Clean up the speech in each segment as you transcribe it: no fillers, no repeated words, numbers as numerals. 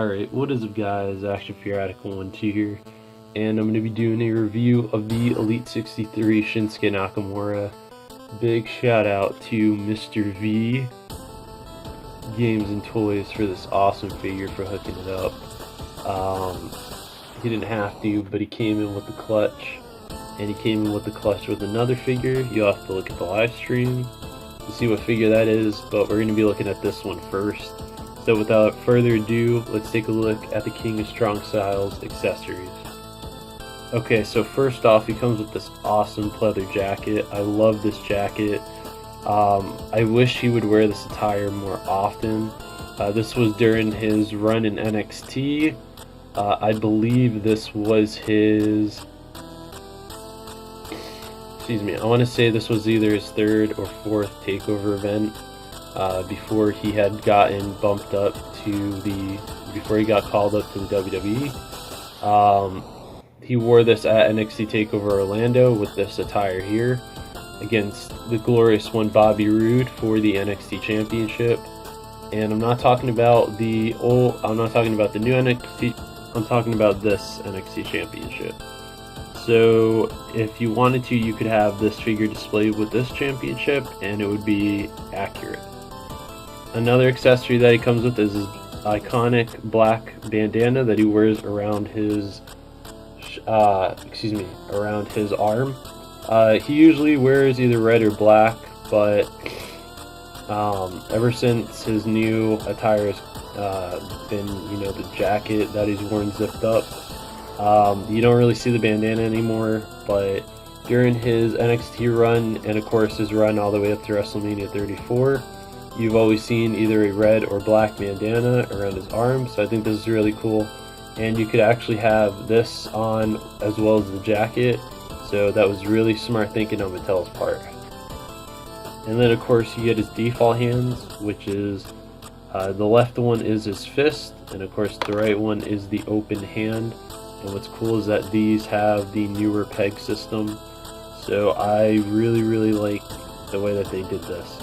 Alright, what is up guys, Action Fanatic 12 here, and I'm going to be doing a review of the Elite 63 Shinsuke Nakamura. Big shout out to Mr.V Games and Toys for this awesome figure, for hooking it up. He didn't have to, but he came in with the clutch, and he came in with the clutch with another figure. You'll have to look at the live stream to see what figure that is, but we're going to be looking at this one first. So without further ado, let's take a look at the King of Strong Styles accessories. Okay, so first off, he comes with this awesome pleather jacket. I love this jacket. I wish he would wear this attire more often. This was during his run in NXT. I believe this was his... Excuse me, I want to say this was either his third or fourth takeover event. Before he had gotten bumped up to before he got called up to the WWE. He wore this at NXT TakeOver Orlando with this attire here against the glorious one Bobby Roode for the NXT Championship. And I'm not talking about the new NXT, I'm talking about this NXT Championship. So if you wanted to, you could have this figure displayed with this championship and it would be accurate. Another accessory that he comes with is his iconic black bandana that he wears around his around his arm. He usually wears either red or black, but ever since his new attire has been, the jacket that he's worn zipped up, you don't really see the bandana anymore. But during his NXT run, and of course his run all the way up to WrestleMania 34, you've always seen either a red or black bandana around his arm, so I think this is really cool. And you could actually have this on as well as the jacket, so that was really smart thinking on Mattel's part. And then of course you get his default hands, which is the left one is his fist, and of course the right one is the open hand. And what's cool is that these have the newer peg system, so I really like the way that they did this.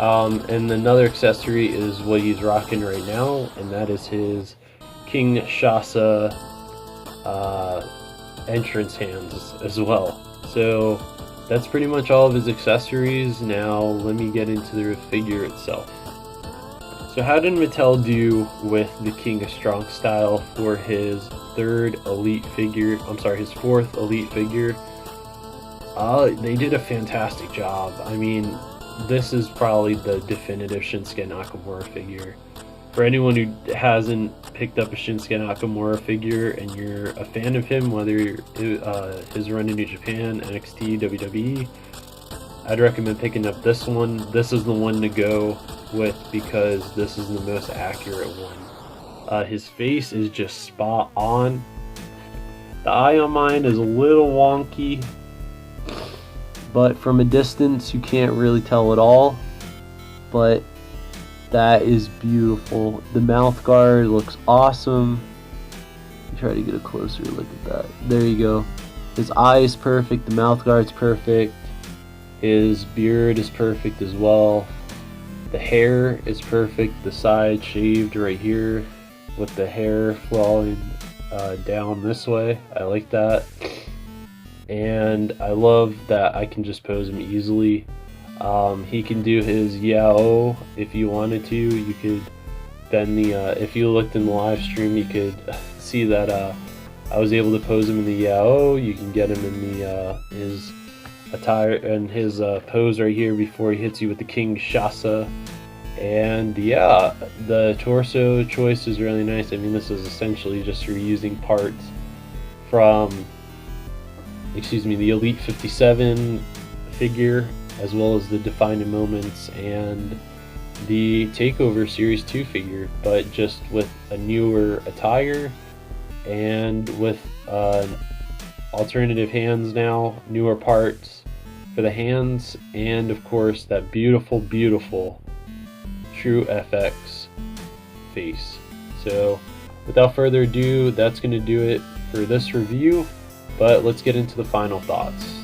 And another accessory is what he's rocking right now, and that is his King Shasa entrance hands as well. So that's pretty much all of his accessories. Now let me get into the figure itself. So how did Mattel do with the King of Strong Style for his fourth elite figure? They did a fantastic job. I mean, this is probably the definitive Shinsuke Nakamura figure. For anyone who hasn't picked up a Shinsuke Nakamura figure and you're a fan of him, whether his run in New Japan, NXT, WWE, I'd recommend picking up this one. This is the one to go with because this is the most accurate one. His face is just spot on. The eye on mine is a little wonky, but from a distance you can't really tell at all, but that is beautiful. The mouth guard looks awesome. Try to get a closer look at that. There you go. His eye is perfect, the mouth guard's perfect, his beard is perfect as well, the hair is perfect, the side shaved right here with the hair flowing down this way. I like that. And I love that I can just pose him easily. He can do his yao if you wanted to. You could bend the, if you looked in the live stream, you could see that I was able to pose him in the yao. You can get him in the his attire and his pose right here before he hits you with the King Shasa. And yeah, the torso choice is really nice. I mean, this is essentially just reusing parts from the Elite 57 figure, as well as the Defining Moments and the TakeOver Series 2 figure, but just with a newer attire and with alternative hands now, newer parts for the hands, and of course that beautiful True FX face. So without further ado, that's going to do it for this review. But let's get into the final thoughts.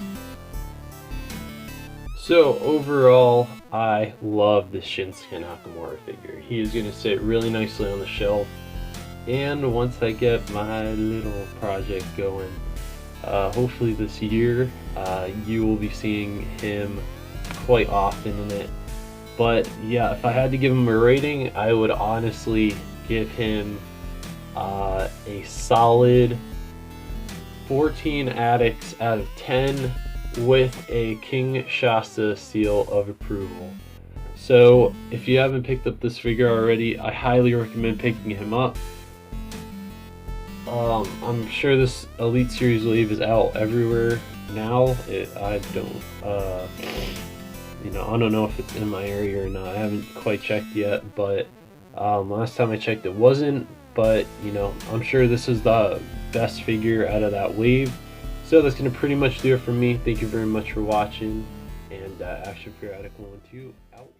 So overall, I love this Shinsuke Nakamura figure. He is going to sit really nicely on the shelf. And once I get my little project going, hopefully this year, you will be seeing him quite often in it. But yeah, if I had to give him a rating, I would honestly give him a solid 14 addicts out of 10 with a King Shasta seal of approval. So if you haven't picked up this figure already, I highly recommend picking him up. I'm sure this Elite Series wave is out everywhere now. I don't, I don't know if it's in my area or not. I haven't quite checked yet, but last time I checked it wasn't. But I'm sure this is the best figure out of that wave. So that's gonna pretty much do it for me. Thank you very much for watching, and Action Figure Addict 1 2 out.